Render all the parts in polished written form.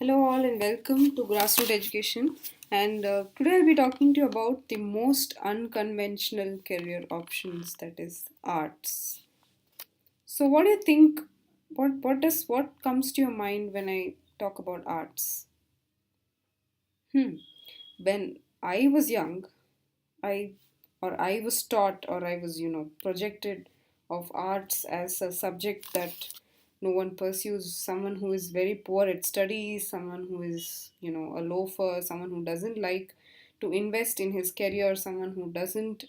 Hello, all, and welcome to Grassroots Education. And today I'll be talking to you about the most unconventional career options, that is arts. So, what do you think? What comes to your mind when I talk about arts? Hmm. When I was young, I I was taught or I was projected of arts as a subject that no one pursues. Someone who is very poor at studies, someone who is a loafer, someone who doesn't like to invest in his career, someone who doesn't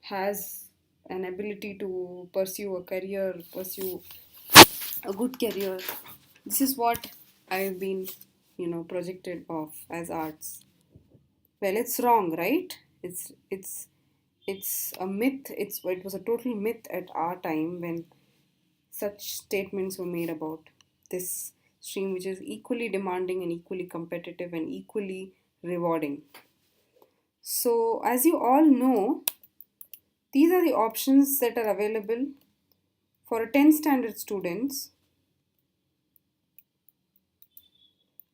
has an ability to pursue a career, pursue a good career. This is what I've been projected of as arts. Well, it's wrong, right? It's a myth. It was a total myth at our time when such statements were made about this stream, which is equally demanding and equally competitive and equally rewarding. So, as you all know, these are the options that are available for a 10th standard students: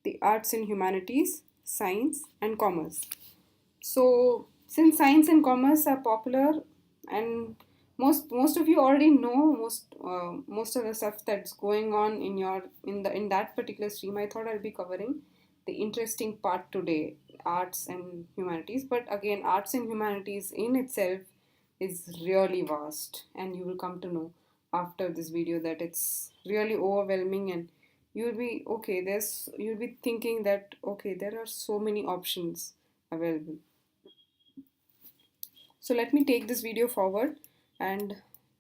the arts and humanities, science, and commerce. So, since science and commerce are popular, and most of you already know most of the stuff that's going on in that particular stream, I thought I'll be covering the interesting part today, arts and humanities. But again, arts and humanities in itself is really vast, and you will come to know after this video that it's really overwhelming, and you'll be thinking that okay, there are so many options available. So let me take this video forward and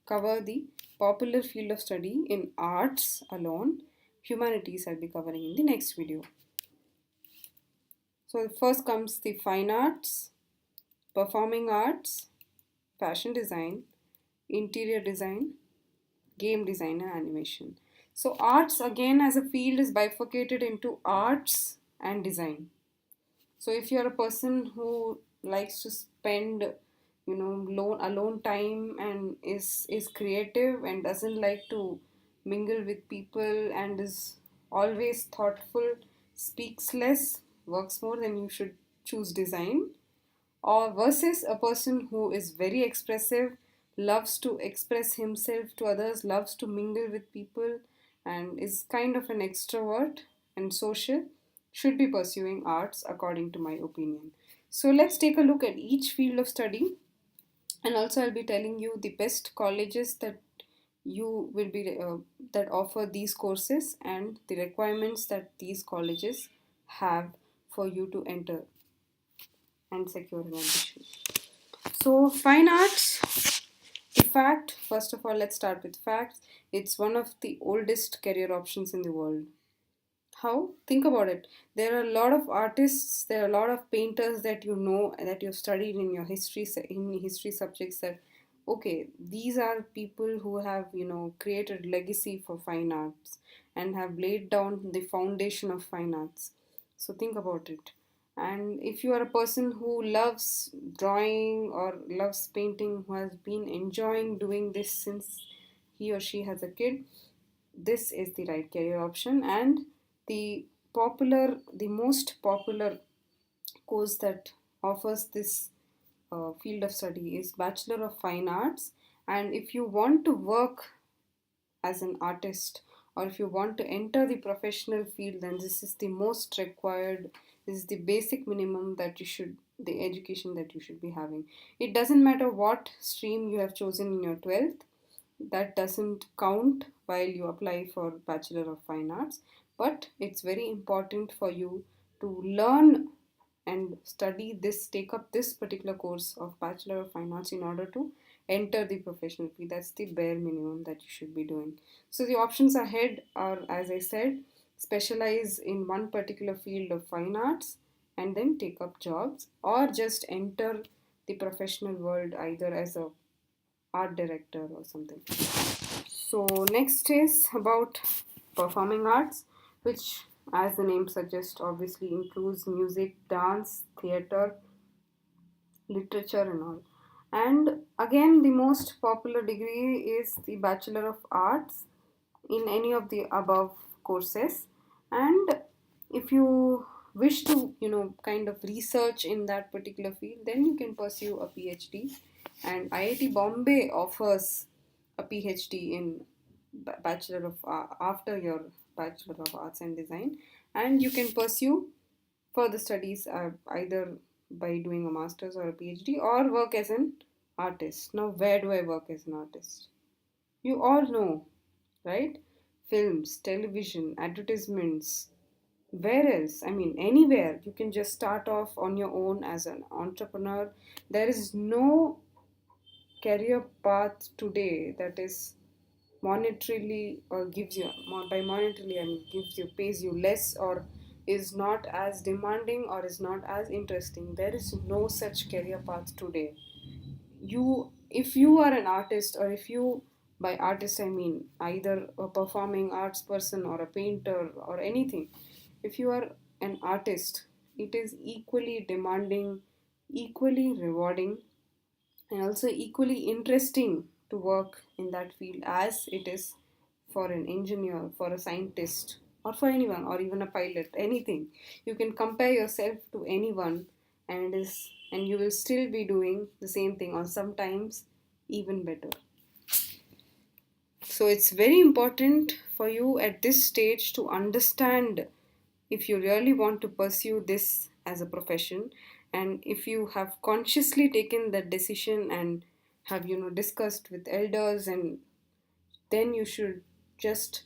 cover the popular field of study in arts alone. Humanities I'll be covering in the next video. So first comes the fine arts, performing arts, fashion design, interior design, game design, and animation. So arts again as a field is bifurcated into arts and design. So if you're a person who likes to spend, alone time and is creative and doesn't like to mingle with people and is always thoughtful, speaks less, works more, then you should choose design. Or versus a person who is very expressive, loves to express himself to others, loves to mingle with people, and is kind of an extrovert and social, should be pursuing arts, according to my opinion. So let's take a look at each field of study, and also I'll be telling you the best colleges you will be that offer these courses and the requirements that these colleges have for you to enter and secure an admission. So, fine arts, the fact, first of all, let's start with facts. It's one of the oldest career options in the world. How? Think about it. There are a lot of artists, there are a lot of painters that you know that you've studied in your in history subjects that okay, these are people who have, created legacy for fine arts and have laid down the foundation of fine arts. So think about it. And if you are a person who loves drawing or loves painting, who has been enjoying doing this since he or she has a kid, this is the right career option. And the most popular course that offers this field of study is Bachelor of Fine Arts. And if you want to work as an artist, or if you want to enter the professional field, then this is the most required, this is the basic minimum that you should, the education that you should be having. It doesn't matter what stream you have chosen in your 12th, that doesn't count while you apply for Bachelor of Fine Arts, but it's very important for you to learn and study this, take up this particular course of Bachelor of Fine Arts in order to enter the professional field. That's the bare minimum that you should be doing. So the options ahead are, as I said, specialize in one particular field of fine arts and then take up jobs, or just enter the professional world either as a art director or something. So next is about performing arts, which, as the name suggests, obviously includes music, dance, theater, literature, and all. And again, the most popular degree is the Bachelor of Arts in any of the above courses. And if if you wish to, kind of research in that particular field, then you can pursue a PhD. And IIT Bombay offers a PhD in Bachelor of after your Bachelor of Arts and Design, and you can pursue further studies either by doing a master's or a PhD, or work as an artist. Now, where do I work as an artist? You all know, right? Films, television, advertisements. Where else? I mean, anywhere. You can just start off on your own as an entrepreneur. There is no career path today that is monetarily, or gives you, by monetarily I mean gives you, pays you less, or is not as demanding, or is not as interesting. There is no such career path today. You, if you are an artist, or if you, by artist I mean either a performing arts person or a painter or anything, if you are an artist, it is equally demanding, equally rewarding, and also equally interesting to work in that field as it is for an engineer, for a scientist, or for anyone, or even a pilot, anything. You can compare yourself to anyone, and you will still be doing the same thing, or sometimes even better. So it's very important for you at this stage to understand if you really want to pursue this as a profession, and if you have consciously taken that decision and have, discussed with elders, and then you should just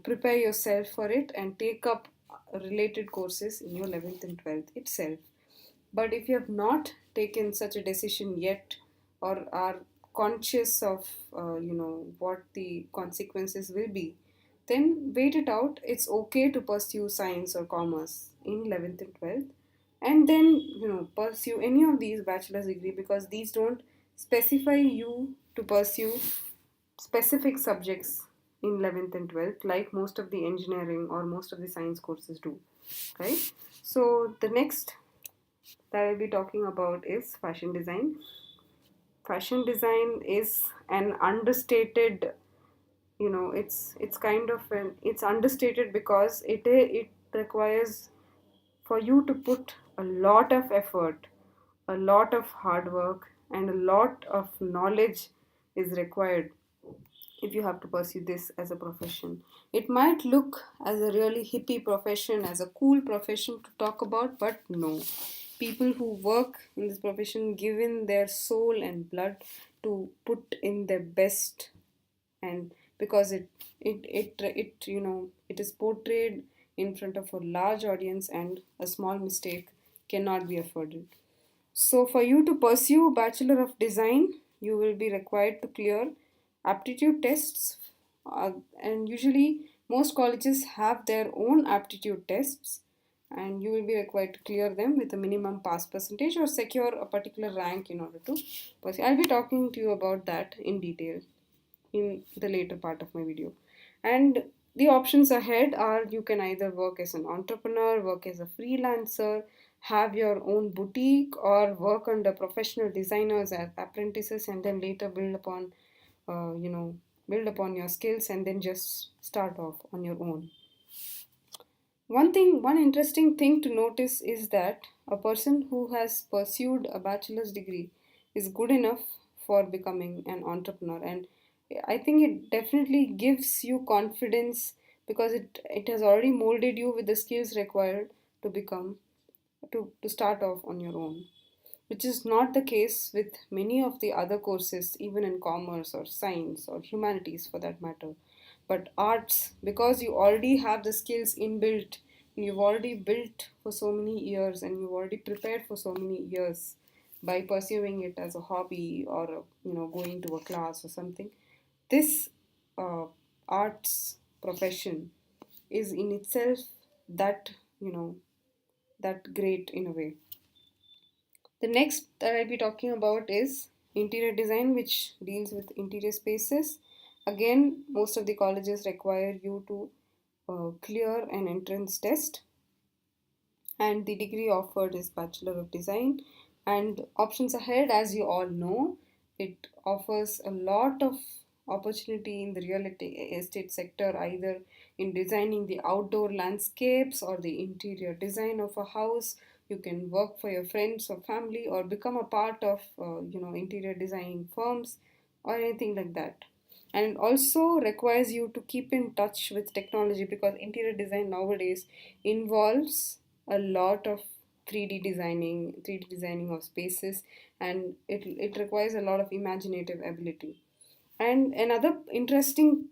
prepare yourself for it and take up related courses in your 11th and 12th itself. But if you have not taken such a decision yet, or are conscious of what the consequences will be, then wait it out. It's okay to pursue science or commerce in 11th and 12th, and then pursue any of these bachelor's degree, because these don't specify you to pursue specific subjects in 11th and 12th, like most of the engineering or most of the science courses do, right? So the next that I'll be talking about is fashion design. Fashion design is an understated, it's kind of an, it's understated because it requires for you to put a lot of effort, a lot of hard work, and a lot of knowledge is required if you have to pursue this as a profession. It might look as a really hippie profession, as a cool profession to talk about, but no. People who work in this profession give in their soul and blood to put in their best, and because it is portrayed in front of a large audience, and a small mistake cannot be afforded. So, for you to pursue Bachelor of Design, you will be required to clear aptitude tests, and usually most colleges have their own aptitude tests, and you will be required to clear them with a minimum pass percentage or secure a particular rank in order to pursue. I'll be talking to you about that in detail in the later part of my video. And the options ahead are: you can either work as an entrepreneur, work as a freelancer, have your own boutique, or work under professional designers as apprentices, and then later uh, you know, build upon your skills, and then just start off on your own. One interesting thing to notice is that a person who has pursued a bachelor's degree is good enough for becoming an entrepreneur, and I think it definitely gives you confidence, because it has already molded you with the skills required to become to start off on your own, which is not the case with many of the other courses, even in commerce or science or humanities for that matter. But arts, because you already have the skills inbuilt, and you've already built for so many years, and you've already prepared for so many years by pursuing it as a hobby, or going to a class or something, this uh, arts profession is in itself that that great in a way. The next that I'll be talking about is interior design, which deals with interior spaces. Again, most of the colleges require you to clear an entrance test, and the degree offered is Bachelor of Design. And options ahead, as you all know, it offers a lot of opportunity in the estate sector, either in designing the outdoor landscapes or the interior design of a house. You can work for your friends or family, or become a part of interior designing firms or anything like that. And it also requires you to keep in touch with technology, because interior design nowadays involves a lot of 3D designing of spaces, and it requires a lot of imaginative ability. And another interesting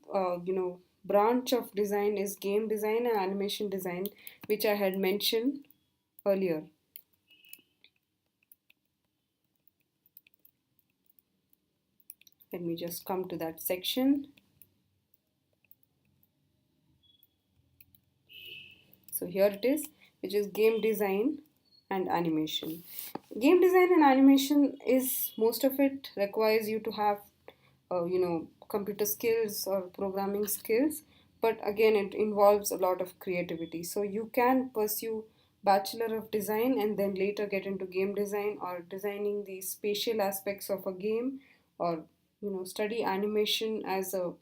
branch of design is game design and animation design, which I had mentioned earlier. Let me just come to that section. So here it is, which is game design and animation. Game design and animation is, most of it requires you to have computer skills or programming skills, but again it involves a lot of creativity. So you can pursue bachelor of design and then later get into game design, or designing the spatial aspects of a game, or study animation as an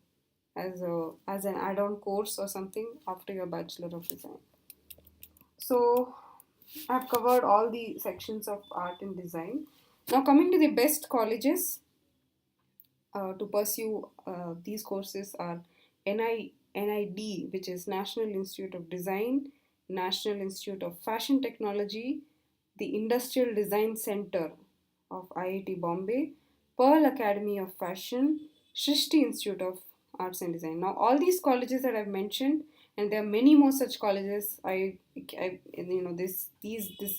add-on course or something after your bachelor of design. So I've covered all the sections of art and design. Now, coming to the best colleges to pursue these courses are NID, which is National Institute of Design, National Institute of Fashion Technology, the Industrial Design Center of IIT Bombay, Pearl Academy of Fashion, Shrishti Institute of Arts and Design. Now, all these colleges that I've mentioned, and there are many more such colleges. This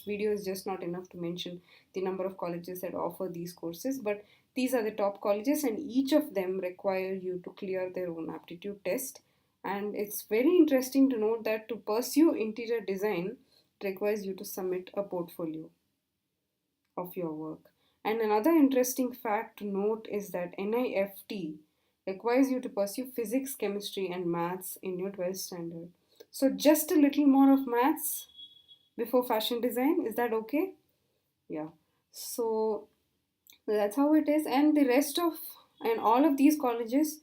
video is just not enough to mention the number of colleges that offer these courses, but these are the top colleges, and each of them require you to clear their own aptitude test. And it's very interesting to note that to pursue interior design, it requires you to submit a portfolio of your work. And another interesting fact to note is that NIFT requires you to pursue physics, chemistry, and maths in your 12th standard. So, just a little more of maths before fashion design. Is that okay? Yeah. So, that's how it is. And the rest of, and all of these colleges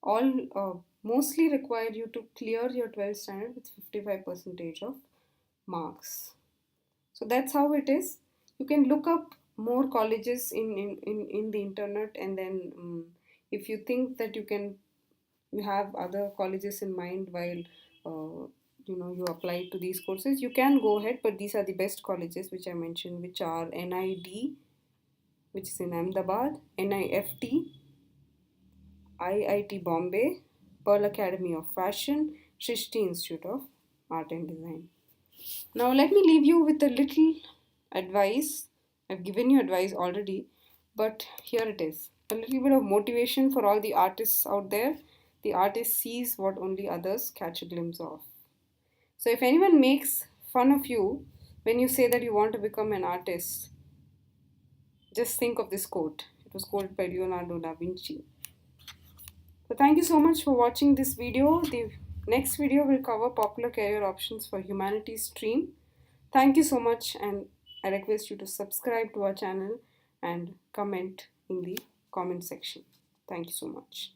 all mostly require you to clear your 12th standard with 55 percentage of marks. So that's how it is. You can look up more colleges in the internet, and then if you think that you have other colleges in mind while you apply to these courses, you can go ahead, but these are the best colleges which I mentioned, which are NID, which is in Ahmedabad, NIFT, IIT Bombay, Pearl Academy of Fashion, Shrishti Institute of Art and Design. Now, let me leave you with a little advice. I've given you advice already, but here it is, a little bit of motivation for all the artists out there. The artist sees what only others catch a glimpse of. So, if anyone makes fun of you when you say that you want to become an artist, just think of this quote. It was quoted by Leonardo da Vinci. So thank you so much for watching this video. The next video will cover popular career options for humanities stream. Thank you so much, and I request you to subscribe to our channel and comment in the comment section. Thank you so much.